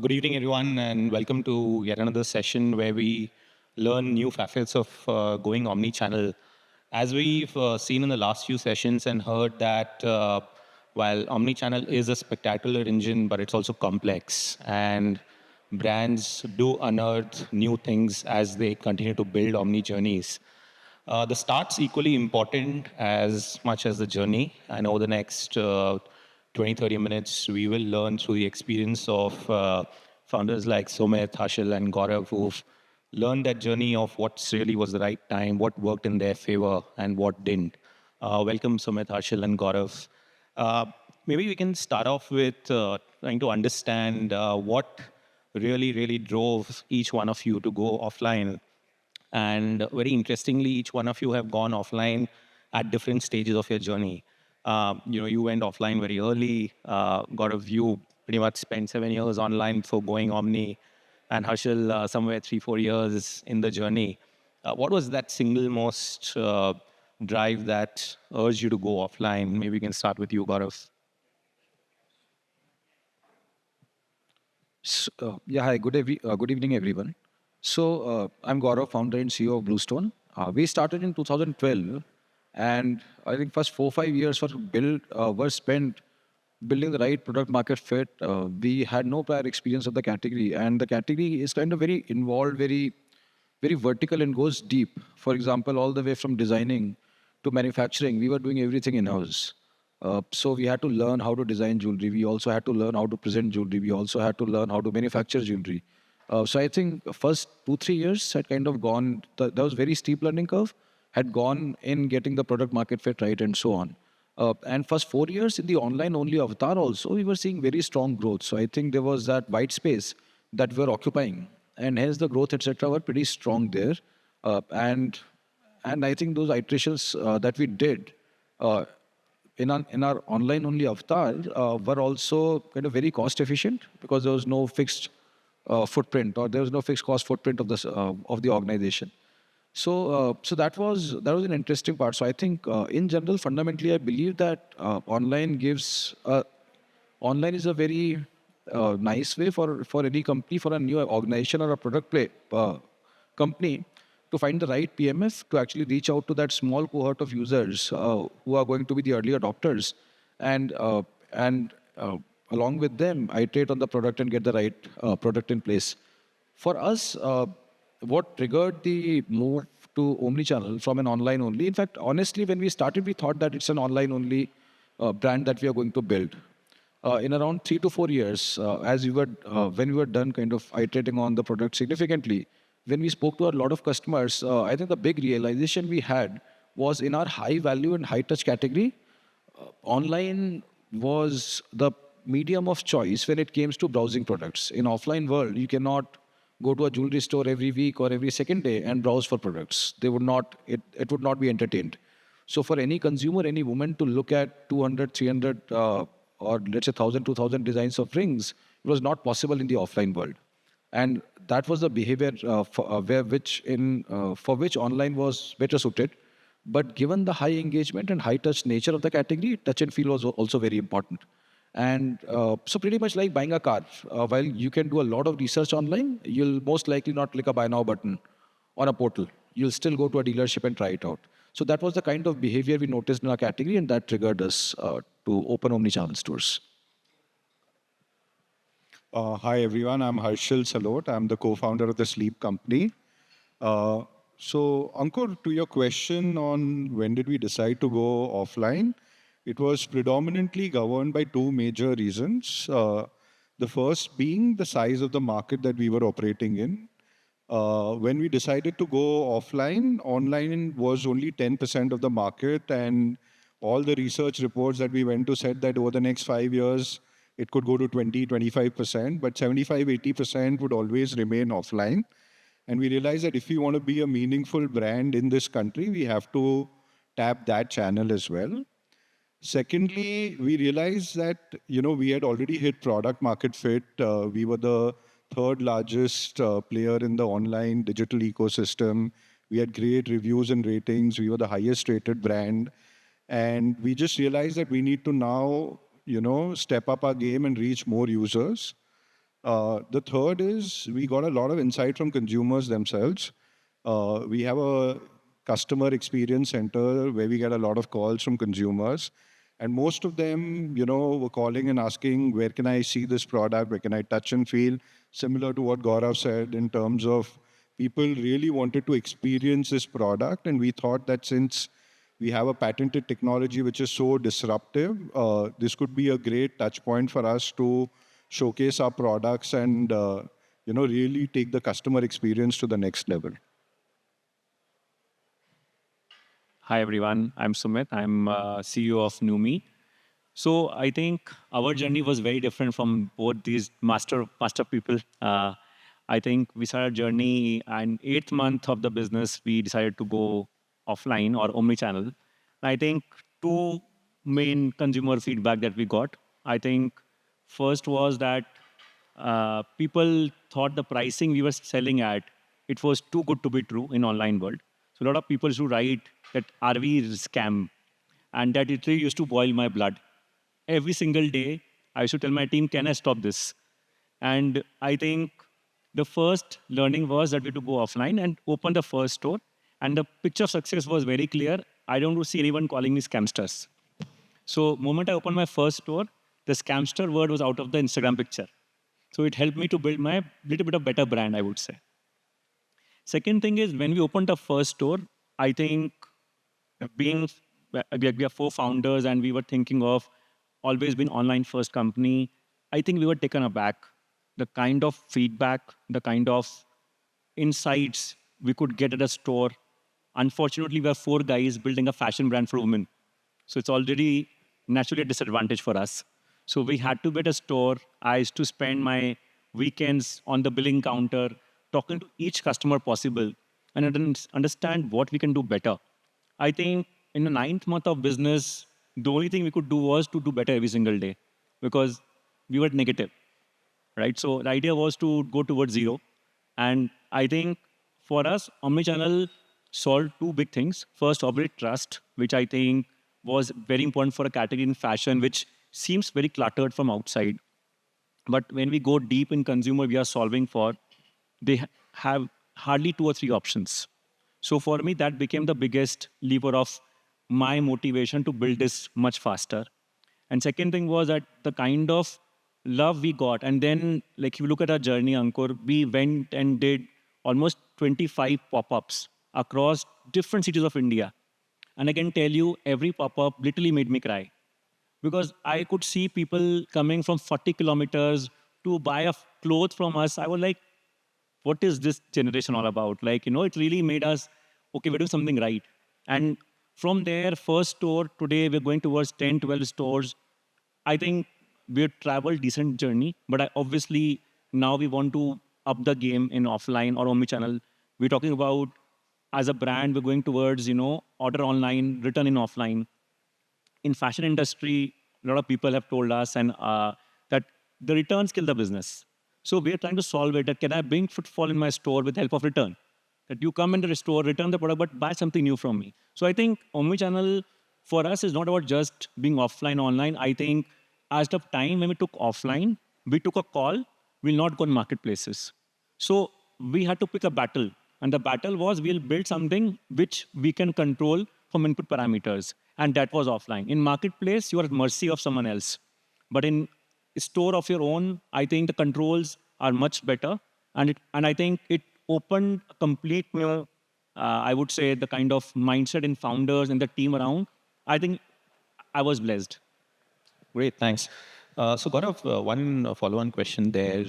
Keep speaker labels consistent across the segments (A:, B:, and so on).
A: Good evening, everyone, and welcome to yet another session where we learn new facets of going omni-channel. As we've seen in the last few sessions and heard that while omni-channel is a spectacular engine, but it's also complex, and brands do unearth new things as they continue to build omni journeys. The start's equally important as much as the journey. And over the next 20, 30 minutes, we will learn through the experience of founders like Sumit, Harshil, and Gaurav, who've learned that journey of what really was the right time, what worked in their favor, and what didn't. Welcome, Sumit, Harshil, and Gaurav. Uh, Maybe we can start off with trying to understand what really drove each one of you to go offline, and very interestingly, each one of you have gone offline at different stages of your journey. You went offline very early, got a view, pretty much spent 7 years online before going omni, and Harshil, somewhere 3, 4 years in the journey. What was that single most drive that urged you to go offline? Maybe we can start with you, Gaurav.
B: Hi, good evening, everyone. I'm Gaurav, founder and CEO of Bluestone. We started in 2012, and I think first 4 5 years were spent building the right product market fit. We had no prior experience of the category, and the category is kind of very involved, very vertical, and goes deep. For example, all the way from designing to manufacturing, we were doing everything in house. So we had to learn how to design jewelry. We also had to learn how to present jewelry. We also had to learn how to manufacture jewelry. So I think first 2 3 years had kind of gone. That was very steep learning curve. Had gone in getting the product market fit right and so on. And first 4 years in the online only avatar also, we were seeing very strong growth. So I think there was that white space that we were occupying, and hence the growth etc. were pretty strong there. Uh, and and I think those iterations that we did. Uh, in our online only avatar were also kind of very cost efficient because there was no fixed footprint, or there was no fixed cost footprint of the organization. So that was an interesting part. So I think in general, fundamentally, I believe that online is a very nice way for any company, for a new organization or a company, to find the right PMF to actually reach out to that small cohort of users who are going to be the early adopters, and along with them iterate on the product and get the right product in place. For us, what triggered the move to omnichannel from an online only? In fact, honestly, when we started, we thought that it's an online only brand that we are going to build. In around 3 to 4 years, when we were done kind of iterating on the product significantly, when we spoke to a lot of customers, I think the big realization we had was in our high value and high touch category, online was the medium of choice when it came to browsing products. In offline world, you cannot go to a jewelry store every week or every second day and browse for products. They would not, it would not be entertained. So for any consumer, any woman to look at 200, 300, or let's say 1,000, 2,000 designs of rings, it was not possible in the offline world. And that was the behavior for which online was better suited. But given the high engagement and high touch nature of the category, touch and feel was also very important. And so pretty much like buying a car, while you can do a lot of research online, you'll most likely not click a buy now button on a portal. You'll still go to a dealership and try it out. So that was the kind of behavior we noticed in our category, and that triggered us to open omnichannel stores.
C: Hi everyone, I'm Harshil Salot. I'm the co-founder of the Sleep Company. So Ankur, to your question on when did we decide to go offline, it was predominantly governed by two major reasons. The first being the size of the market that we were operating in. When we decided to go offline, online was only 10% of the market, and all the research reports that we went to said that over the next 5 years, it could go to 20, 25%, but 75, 80% would always remain offline. And we realized that if we want to be a meaningful brand in this country, we have to tap that channel as well. Secondly, we realized that we had already hit product market fit. We were the third largest player in the online digital ecosystem. We had great reviews and ratings. We were the highest rated brand. And we just realized that we need to now, step up our game and reach more users. The third is we got a lot of insight from consumers themselves. We have a customer experience center where we get a lot of calls from consumers. And most of them, were calling and asking, where can I see this product? Where can I touch and feel? Similar to what Gaurav said in terms of people really wanted to experience this product. And we thought that since we have a patented technology which is so disruptive, this could be a great touch point for us to showcase our products and, really take the customer experience to the next level.
D: Hi everyone, I'm Sumit. I'm CEO of Numi. So I think our journey was very different from both these master people. I think we started journey and 8th month of the business we decided to go offline or omni-channel. I think two main consumer feedback that we got. I think first was that people thought the pricing we were selling at, it was too good to be true in online world. So a lot of people used to write that RV is scam, and that it really used to boil my blood. Every single day, I used to tell my team, can I stop this? And I think the first learning was that we had to go offline and open the first store. And the picture of success was very clear. I don't see anyone calling me scamsters. So moment I opened my first store, the scamster word was out of the Instagram picture. So it helped me to build my little bit of better brand, I would say. Second thing is when we opened the first store, I think being we are four founders and we were thinking of always been online first company. I think we were taken aback. The kind of feedback, the kind of insights we could get at a store. Unfortunately, we are four guys building a fashion brand for women. So it's already naturally a disadvantage for us. So we had to build a store. I used to spend my weekends on the billing counter, talking to each customer possible, and I didn't understand what we can do better. I think in the 9th month of business, the only thing we could do was to do better every single day because we were negative, right? So the idea was to go towards zero. And I think for us, Omnichannel solved two big things. First, operate trust, which I think was very important for a category in fashion, which seems very cluttered from outside. But when we go deep in consumer we are solving for, they have hardly two or three options. So for me, that became the biggest lever of my motivation to build this much faster. And second thing was that the kind of love we got, and then like if you look at our journey, Ankur, we went and did almost 25 pop-ups across different cities of India. And I can tell you, every pop-up literally made me cry because I could see people coming from 40 kilometers to buy a cloth from us. I was like, what is this generation all about? Like, it really made us, okay, we're doing something right. And from there, first store, today we're going towards 10, 12 stores. I think we've traveled decent journey, but obviously now we want to up the game in offline or omnichannel. We're talking about as a brand, we're going towards, order online, return in offline. In fashion industry, a lot of people have told us and that the returns kill the business. So we are trying to solve it. That can I bring footfall in my store with the help of return? That you come in the store, return the product, but buy something new from me. So I think omnichannel for us is not about just being offline, online. I think as the time when we took offline, we took a call, we'll not go in marketplaces. So we had to pick a battle. And the battle was we'll build something which we can control from input parameters. And that was offline. In marketplace, you are at mercy of someone else. But in store of your own, I think the controls are much better. And I think it opened a complete new, I would say, the kind of mindset in founders and the team around. I think I was blessed.
A: Great, thanks. So, Gaurav, one follow-on question there.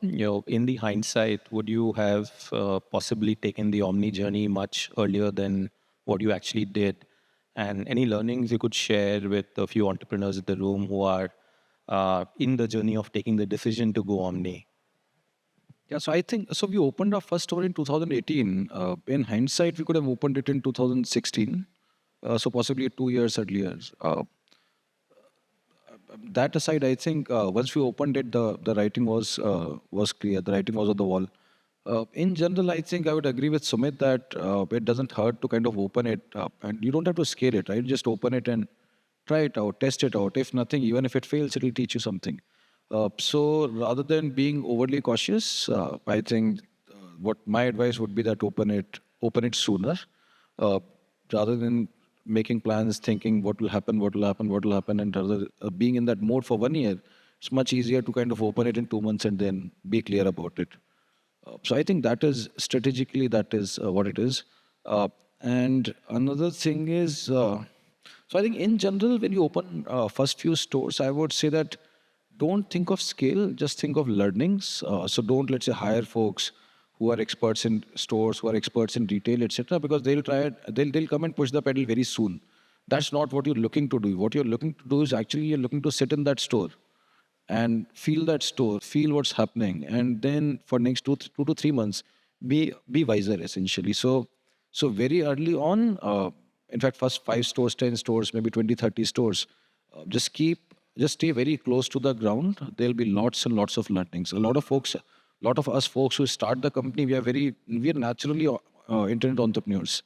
A: In the hindsight, would you have possibly taken the Omni journey much earlier than what you actually did? And any learnings you could share with a few entrepreneurs in the room who are in the journey of taking the decision to go Omni?
B: Yeah, so I think so. We opened our first store in 2018. In hindsight, we could have opened it in 2016, so possibly 2 years earlier. That aside, I think once we opened it, the writing was clear. The writing was on the wall. In general, I think I would agree with Sumit that it doesn't hurt to kind of open it, and you don't have to scale it, right? Just open it and try it out, test it out. If nothing, even if it fails, it will teach you something. So rather than being overly cautious, I think what my advice would be that open it sooner, uh, rather than making plans, thinking what will happen, and rather being in that mode for 1 year. It's much easier to kind of open it in 2 months and then be clear about it. So I think that is strategically that is what it is. And another thing is, so I think in general, when you open first few stores, I would say that don't think of scale, just think of learnings. So don't, let's say, hire folks who are experts in stores, who are experts in retail, etc., because they'll come and push the pedal very soon. That's not what you're looking to do. What you're looking to do is actually you're looking to sit in that store and feel that store, feel what's happening, and then for next 2 to 3 months, be wiser essentially. So very early on, in fact, first 5 stores, 10 stores, maybe 20, 30 stores, just stay very close to the ground. There'll be lots and lots of learnings. A lot of us folks who start the company, we are naturally internet entrepreneurs.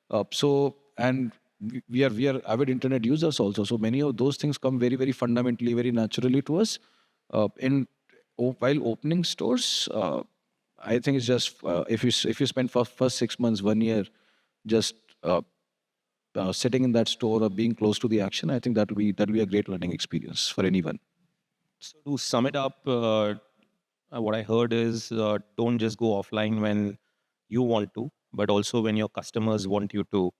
B: And we are avid internet users also. So many of those things come very, very fundamentally, very naturally to us. While opening stores, I think it's just if you spend first 6 months, 1 year, just sitting in that store or being close to the action, I think that'll be a great learning experience for anyone.
A: So to sum it up, what I heard is don't just go offline when you want to, but also when your customers want you to.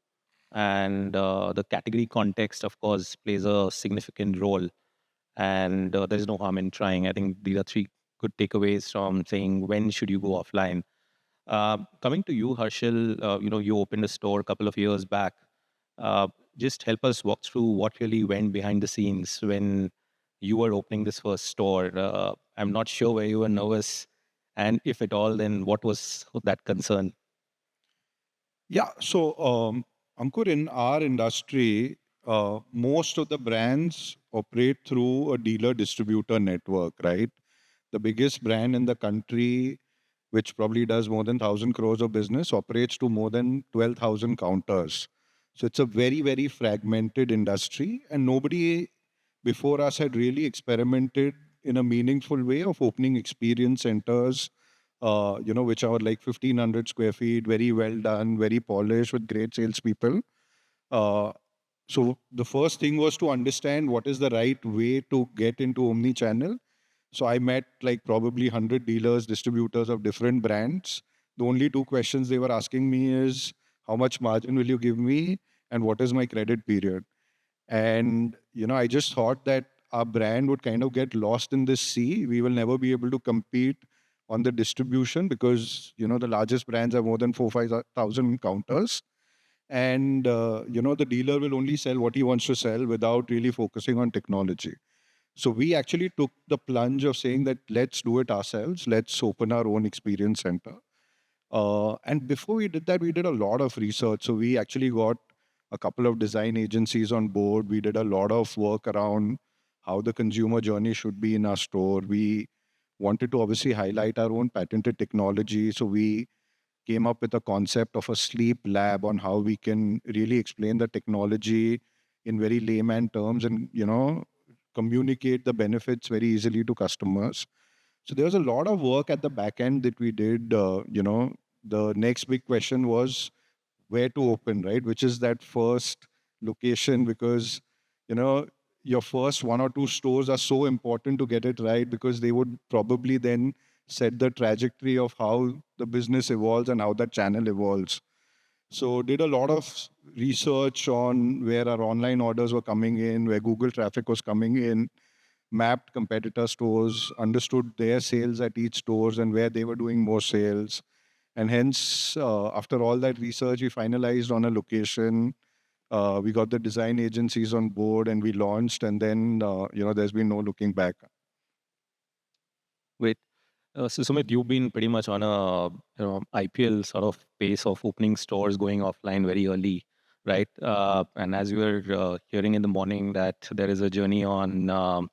A: And the category context, of course, plays a significant role. And there is no harm in trying. I think these are three good takeaways from saying when should you go offline. Coming to you, Harshil, you opened a store a couple of years back. Uh, just help us walk through what really went behind the scenes when you were opening this first store. I'm not sure where you were nervous, and if at all, then what was that concern?
C: Yeah. So, Ankur, in our industry, most of the brands operate through a dealer distributor network, right? The biggest brand in the country, which probably does more than 1,000 crores of business, operates to more than 12,000 counters. So it's a very, very fragmented industry, and nobody before us had really experimented in a meaningful way of opening experience centers, which are like 1,500 square feet, very well done, very polished with great salespeople. Uh, so the first thing was to understand what is the right way to get into omni-channel. So I met like probably 100 dealers, distributors of different brands. The only two questions they were asking me is how much margin will you give me and what is my credit period? And I just thought that our brand would kind of get lost in this sea. We will never be able to compete on the distribution because the largest brands have more than 4 5 thousand counters, and the dealer will only sell what he wants to sell without really focusing on technology. So we actually took the plunge of saying that let's do it ourselves. Let's open our own experience center. And before we did that, we did a lot of research. So we actually got a couple of design agencies on board. We did a lot of work around how the consumer journey should be in our store. We wanted to obviously highlight our own patented technology. So we came up with a concept of a sleep lab on how we can really explain the technology in very layman terms and communicate the benefits very easily to customers. So there was a lot of work at the back end that we did. The next big question was where to open, right? Which is that first location, because you know your first 1 or 2 stores are so important to get it right, because they would probably then set the trajectory of how the business evolves and how that channel evolves. So did a lot of research on where our online orders were coming in, where Google traffic was coming in, mapped competitor stores, understood their sales at each stores and where they were doing more sales. And hence, after all that research, we finalized on a location. We got the design agencies on board and we launched. And then, there's been no looking back.
A: Wait, so Sumit, you've been pretty much on a IPL sort of pace of opening stores, going offline very early, right? And as you were hearing in the morning that there is a journey on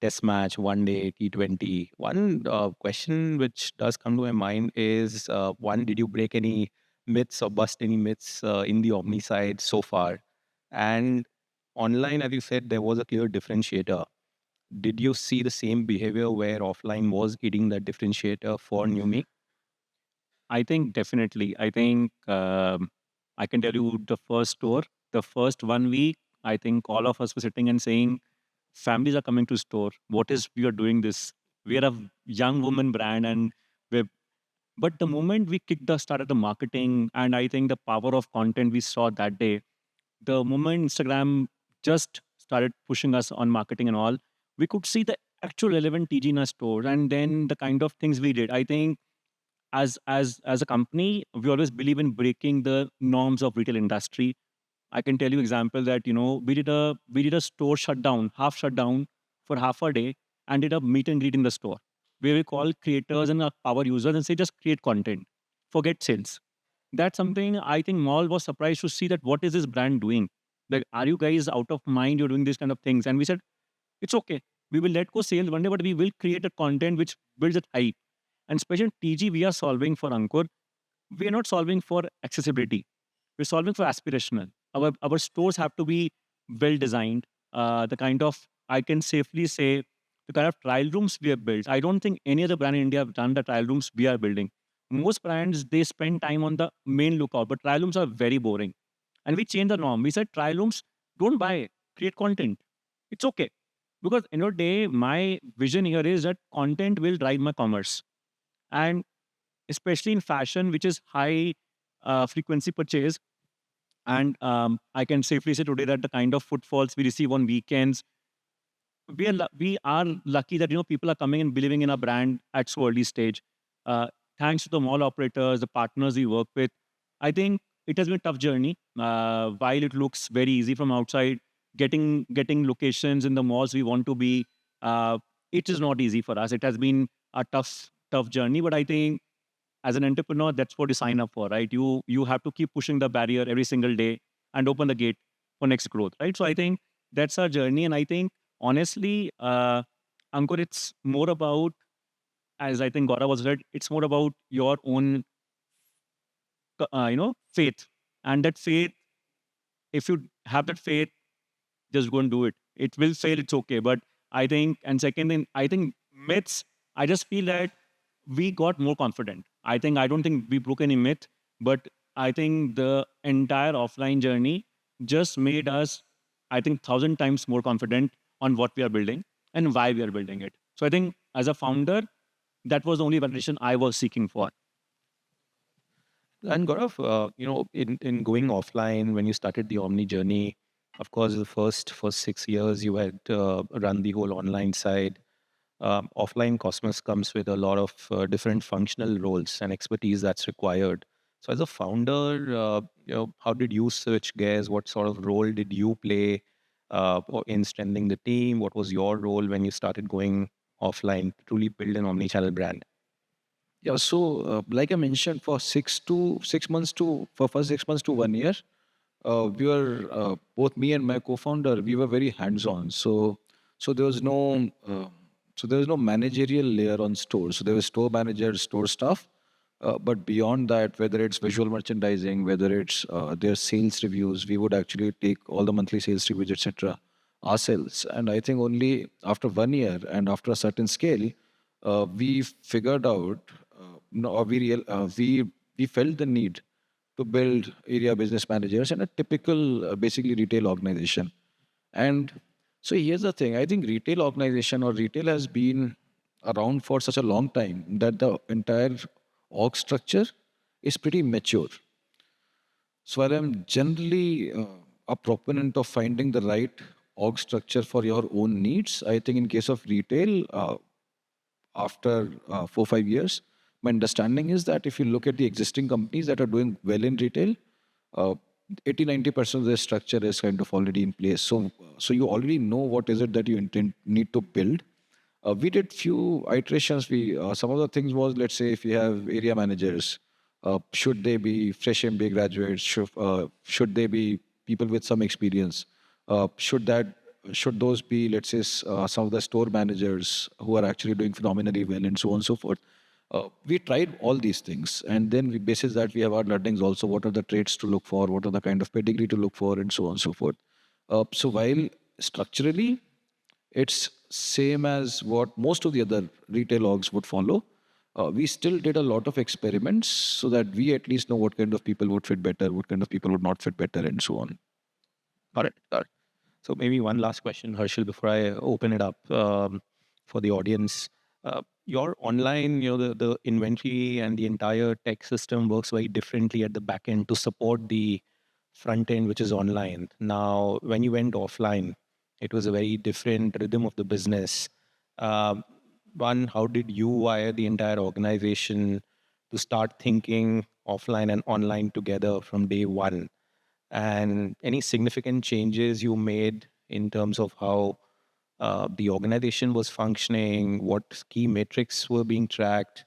A: test match, one day, T20. One question which does come to my mind is one, did you break any myths or bust any myths in the Omni side so far? And online, as you said, there was a clear differentiator. Did you see the same behavior where offline was eating that differentiator for Numi?
D: I think definitely. I think I can tell you the first store, the first 1 week, I think all of us were sitting and saying, families are coming to store. What is we are doing this? We are a young woman brand, and we're but the moment we started the marketing, and I think the power of content we saw that day, the moment Instagram just started pushing us on marketing and all, we could see the actual relevant TG in our store, and then the kind of things we did. I think as a company, we always believe in breaking the norms of retail industry. I can tell you example that we did a store shutdown, half shutdown for half a day, and did a meet and greet in the store where we call creators and power users and say just create content, forget sales. That's something I think Mall was surprised to see that what is this brand doing? Like, are you guys out of mind? You're doing these kind of things, and we said it's okay. We will let go sales one day, but we will create a content which builds that hype. And especially in TG, we are solving for Ankur. We are not solving for accessibility. We're solving for aspirational. Our stores have to be well designed. The kind of I can safely say the kind of trial rooms we have built. I don't think any other brand in India have done the trial rooms we are building. Most brands they spend time on the main lookout, but trial rooms are very boring. And we changed the norm. We said trial rooms don't buy, create content. It's okay because end of the day, my vision here is that content will drive my commerce, and especially in fashion, which is high frequency purchase. And I can safely say today that the kind of footfalls we receive on weekends, we are lucky that people are coming and believing in our brand at so early stage. Uh, Thanks to the mall operators, the partners we work with, I think it has been a tough journey. While it looks very easy from outside, getting locations in the malls we want to be, it is not easy for us. It has been a tough journey, but I think as an entrepreneur, that's what you sign up for, right? You have to keep pushing the barrier every single day and open the gate for next growth, right? So I think that's our journey, and I think honestly, Ankur, it's more about, as I think Gaurav was said, it's more about your own, faith, and that faith. If you have that faith, just go and do it. It will fail, it's okay. But I think, and second thing, I think myths, I just feel that we got more confident. I don't think we broke any myth, but I think the entire offline journey just made us, I think, 1,000 times more confident on what we are building and why we are building it. So I think as a founder, that was the only validation I was seeking for.
A: And Gaurav, in going offline, when you started the Omni journey, of course, the first 6 years you had run the whole online side. Offline Cosmos comes with a lot of different functional roles and expertise that's required. So, as a founder, how did you switch gears? What sort of role did you play in strengthening the team? What was your role when you started going offline to truly build an omni-channel brand?
B: Yeah, so like I mentioned, for 6 months to for first 6 months to 1 year, we were both me and my co-founder. We were very hands-on. So there was no managerial layer on stores. So there was store managers, store staff, but beyond that, whether it's visual merchandising, whether it's their sales reviews, we would actually take all the monthly sales reviews, etc., ourselves. And I think only after 1 year and after a certain scale, we figured out, no, or we felt the need to build area business managers in a typical, basically retail organization. And so here's the thing: I think retail organization or retail has been around for such a long time that the entire org structure is pretty mature. So while I'm generally a proponent of finding the right org structure for your own needs, I think in case of retail, after 4 5 years, my understanding is that if you look at the existing companies that are doing well in retail, uh, 80 90% of their structure is kind of already in place. So you already know what is it that you need to build. We did few iterations. We Some of the things was, let's say, if you have area managers, should they be fresh MBA graduates? Should they be people with some experience? Should those be, let's say, some of the store managers who are actually doing phenomenally well, and so on and so forth. We tried all these things, and then we basis that we have our learnings also. What are the traits to look for? What are the kind of pedigree to look for, and so on and so forth. So while structurally it's same as what most of the other retail orgs would follow. We still did a lot of experiments so that we at least know what kind of people would fit better, what kind of people would not fit better, and so on.
A: Got it. Got it. So maybe one last question, Harshal, before I open it up for the audience. Your online, the inventory and the entire tech system works very differently at the back end to support the front end, which is online. Now, when you went offline, it was a very different rhythm of the business. Um, One, how did you wire the entire organization to start thinking offline and online together from day one? And any significant changes you made in terms of how the organization was functioning, what key metrics were being tracked,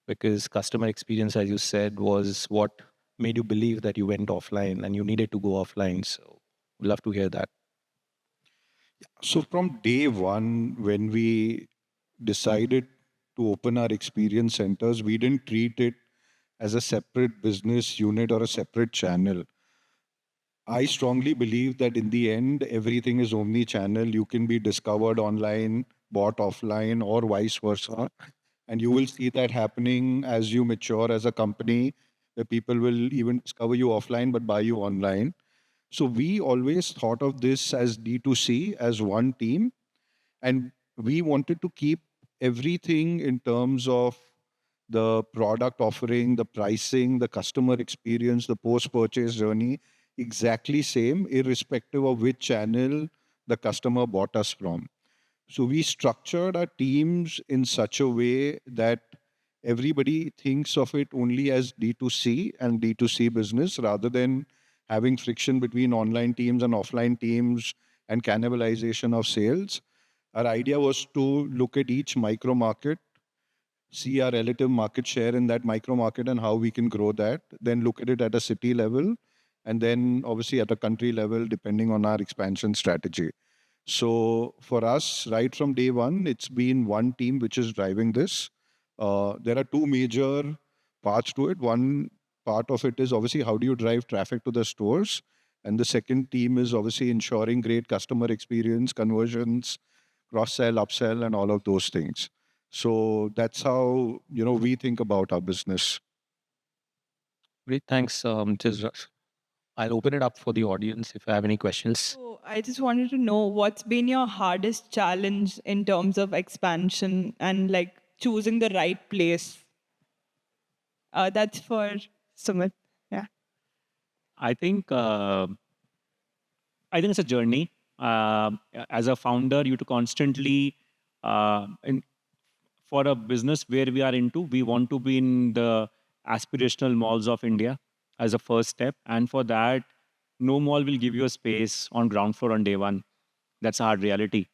A: because customer experience, as you said, was what made you believe that you went offline and you needed to go offline. So, would love to hear that.
C: So from day one, when we decided to open our experience centers, we didn't treat it as a separate business unit or a separate channel. I strongly believe that in the end, everything is omni-channel. You can be discovered online, bought offline, or vice versa. And you will see that happening as you mature as a company, where people will even discover you offline but buy you online. So we always thought of this as D2C, as one team. And we wanted to keep everything in terms of the product offering, the pricing, the customer experience, the post-purchase journey exactly same, irrespective of which channel the customer bought us from. So we structured our teams in such a way that everybody thinks of it only as D2C and D2C business rather than having friction between online teams and offline teams and cannibalization of sales. Our idea was to look at each micro market, see our relative market share in that micro market and how we can grow that, then look at it at a city level, and then obviously at a country level, depending on our expansion strategy. So for us, right from day one, it's been one team which is driving this. There are two major parts to it. One part of it is obviously how do you drive traffic to the stores? And the second team is obviously ensuring great customer experience, conversions, cross sell, upsell, and all of those things. So that's how we think about our business.
A: Great, thanks. I'll open it up for the audience if I have any questions.
E: So I just wanted to know what's been your hardest challenge in terms of expansion and like choosing the right place. That's for Sumit. Yeah.
D: I think it's a journey. As a founder, you to constantly in for a business where we are into, we want to be in the aspirational malls of India as a first step. And for that, no mall will give you a space on ground floor on day one. That's a hard reality.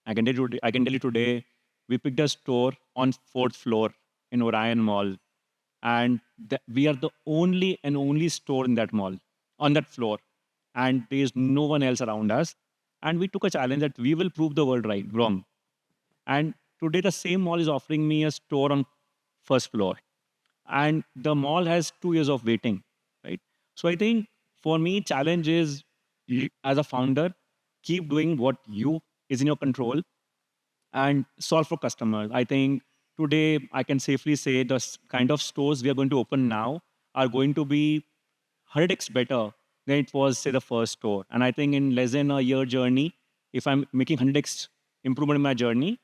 D: I can tell you today, we picked a store on fourth floor in Orion Mall, and we are the only store in that mall on that floor, and there is no one else around us. And we took a challenge that we will prove the world wrong. And today, the same mall is offering me a store on first floor, and the mall has 2 years of waiting, right? So I think for me, challenge is as a founder, keep doing what you is in your control and solve for customers. I think today I can safely say the kind of stores we are going to open now are going to be 100x better than it was, say, the first store. And I think in less than a year journey, if I'm making 100x improvement in my journey,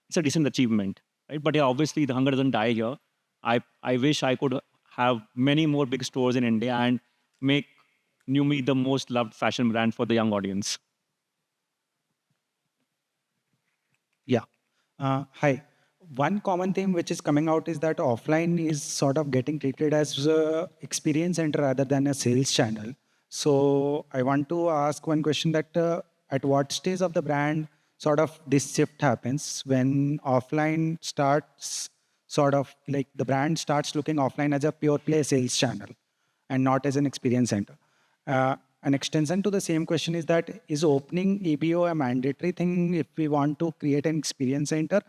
D: it's a decent achievement, right? But yeah, obviously the hunger doesn't die here. I wish I could have many more big stores in India and make Numi the most loved fashion brand for the young audience.
F: Yeah. Hi. One common theme which is coming out is that offline is sort of getting treated as a experience center rather than a sales channel. So I want to ask one question that at what stage of the brand sort of this shift happens when offline starts sort of like the brand starts looking offline as a pure play sales channel and not as an experience center. An extension to the same question is that is opening EBO a mandatory thing if we want to create an experience center,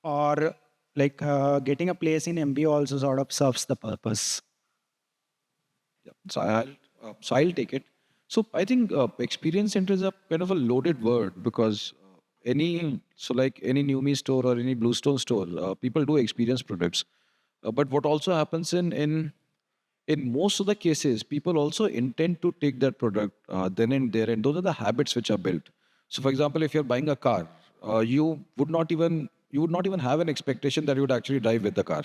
F: or like getting a place in MBO also sort of serves the purpose?
B: Yeah. So I'll take it. So I think experience center is a kind of a loaded word because like any Numi store or any Bluestone store, people do experience products. But what also happens in most of the cases, people also intend to take that product then and there, and those are the habits which are built. So, for example, if you're buying a car, you would not even have an expectation that you would actually drive with the car.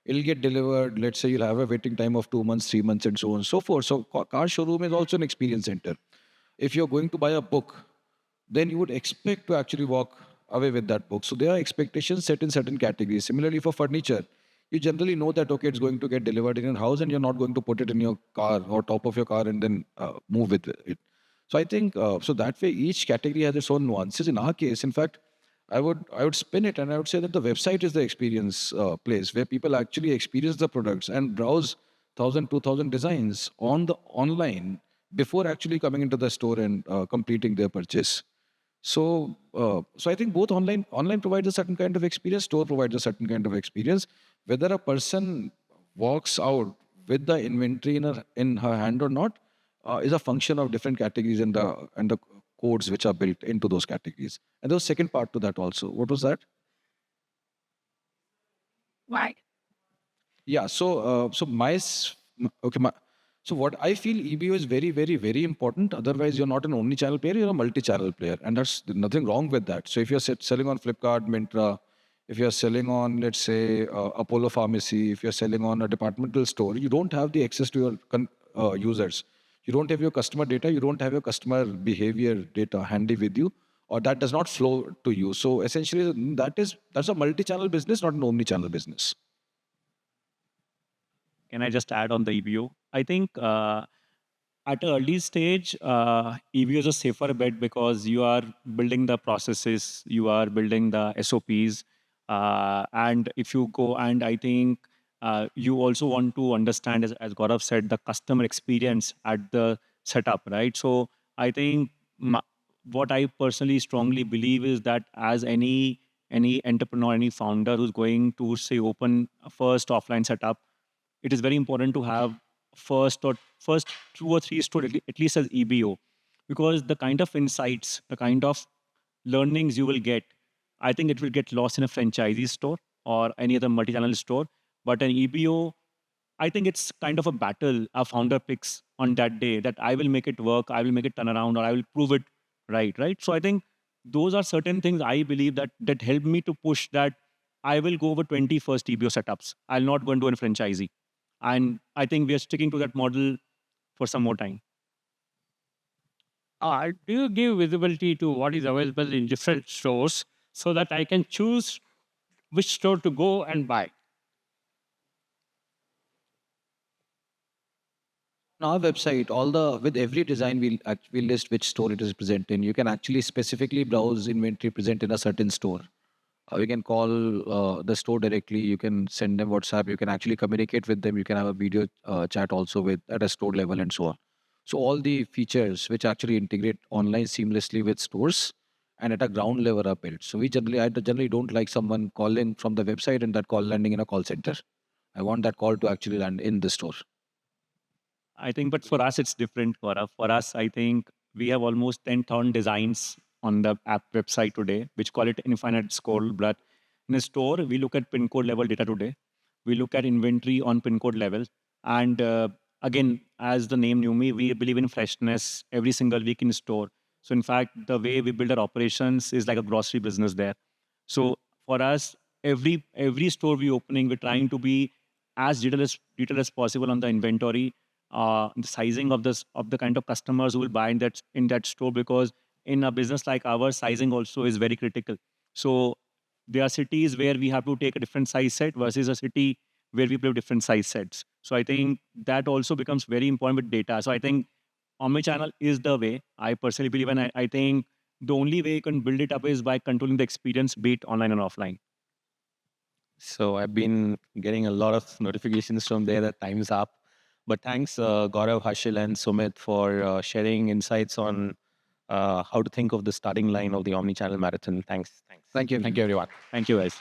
B: It'll get delivered. Let's say you'll have a waiting time of 2 months, 3 months, and so on and so forth. So, car showroom is also an experience center. If you're going to buy a book, then you would expect to actually walk away with that book. So there are expectations set in certain categories. Similarly, for furniture, you generally know that okay, it's going to get delivered in your house, and you're not going to put it in your car or top of your car and then move with it. So I think so that way each category has its own nuances. In our case, in fact, I would spin it and I would say that the website is the experience place where people actually experience the products and browse 1,000, 2,000 designs on the online before actually coming into the store and completing their purchase. So I think both online provides a certain kind of experience, store provides a certain kind of experience. Whether a person walks out with the inventory in her hand or not is a function of different categories and the codes which are built into those categories. And there was second part to that also. What was that?
E: Why?
B: Yeah. So what I feel EBO is very, very, very important. Otherwise, you're not an omni-channel player, you're a multi-channel player. And there's nothing wrong with that. So if you're selling on Flipkart, Myntra, if you're selling on, let's say, Apollo Pharmacy, if you're selling on a departmental store, you don't have the access to your users. You don't have your customer data, you don't have your customer behavior data handy with you, or that does not flow to you. So essentially, that's a multi-channel business, not an omni-channel business.
D: Can I just add on the EBO? I think at an early stage, EBO is a safer bet because you are building the processes, you are building the SOPs, and if you go and I think you also want to understand, as Gaurav said, the customer experience at the setup, right? So I think what I personally strongly believe is that as any entrepreneur, any founder who's going to say open a first offline setup, it is very important to have first 2 or 3 store at least as EBO, because the kind of insights, the kind of learnings you will get, I think it will get lost in a franchisee store or any other multi-channel store. But an EBO, I think it's kind of a battle a founder picks on that day, that I will make it work, I will make it turn around, or I will prove it right. So I think those are certain things I believe that help me to push that I will go over 20 first EBO setups. I'll not go and do a franchisee. And I think we are sticking to that model for some more time.
G: Do you give visibility to what is available in different stores so that I can choose which store to go and buy?
B: On our website, with every design, we'll list which store it is present in. You can actually specifically browse inventory present in a certain store. You can call the store directly. You can send them WhatsApp. You can actually communicate with them. You can have a video chat also with at a store level and so on. So all the features which actually integrate online seamlessly with stores and at a ground level are built. So I generally don't like someone calling from the website and that call landing in a call center. I want that call to actually land in the store.
D: I think, but for us, it's different. For us, I think we have almost 10,000 designs on the app website today, which call it infinite scroll. But in a store, we look at pin code level data today. We look at inventory on pin code level. And again, as the name knew me, we believe in freshness every single week in store. So in fact, the way we build our operations is like a grocery business there. So for us, every store we opening, we're trying to be as detailed as possible on the inventory, the sizing of the kind of customers who will buy in that store, because in a business like ours, sizing also is very critical. So there are cities where we have to take a different size set versus a city where we play different size sets. So I think that also becomes very important with data. So I think omnichannel is the way I personally believe, and I think the only way you can build it up is by controlling the experience, be it online and offline.
A: So I've been getting a lot of notifications from there that time's up. But thanks, Gaurav, Harshil, and Sumit for sharing insights on how to think of the starting line of the omni-channel marathon. Thanks.
B: Thank you.
A: Thank you, everyone.
D: Thank you, guys.